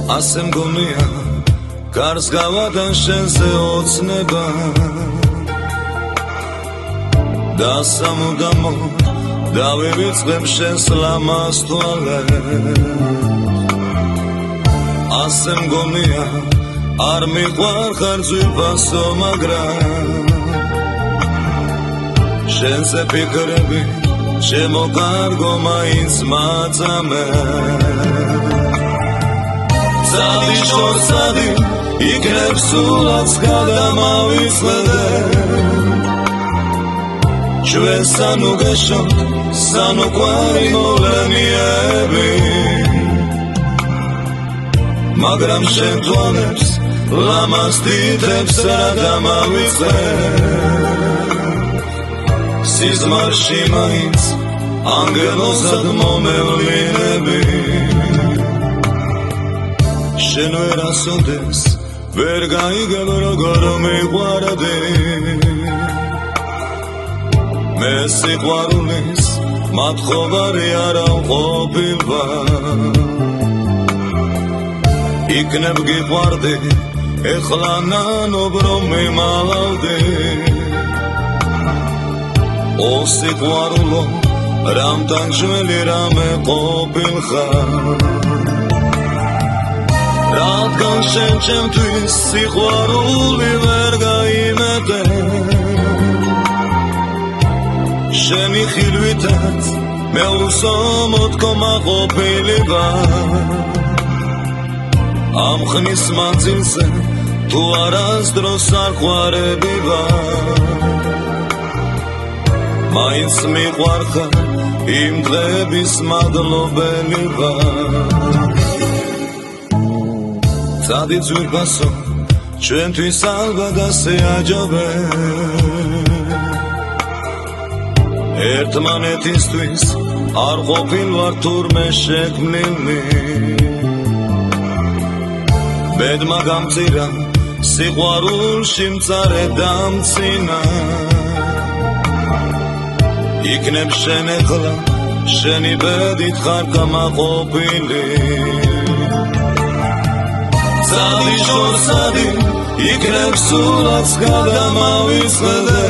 ასე მგონია გარს გავადან შენზე ოცნება და სამუდამო დავივიწყებ შენს ლამაზ თვალებს ასე მგონია არ მიყვარხარ ძვირფასო მაგრამ შენზე ფიქრები შემოგარგო მაინც მაწამებს Sadi shor sadi, ikneb sulat gadamavizlede Čven sanu geshot, sanu kvari moleniyebi Magram shen tvanebs, lamas titebs radamavizle Sizmarshi mains, angelosad momevlinebi შენ ვერ ასოდეს ვერ გაიგებ როგორ მიყვარდი მე სიყვარულის მათხოვარი არა ვყოფილვარ იქნებ გიყვარდი ეხლა ნანობ რომ მიმალავდი ო სიყვარულო რამთან შველი რამე ყოფილხარ რადგან შენ ჩემთვის სიყვარული ვერ გაიმეტე შენი ხილვითაც მე უსამოთქომა ყოფილი ვარ ამ ხნის მანძილზე თუ არასდროს არ ყვარები ვარ მაინც მიყვარხარ იმ დღების მადლობელი ვარ Sadi dzurbaso, ჩვენთვის ალბათ ასე აჯობე ერთმანეთისთვის არ ყოფილვარ თურმე შექმნილი ბედმა გამწირა სიყვარულში მწარე დამცინა იქნებ შენ ეხლა შენი ბედით ხარ გამაყოფილი Sadi shor sadi, ikneb sulat gadamavizlede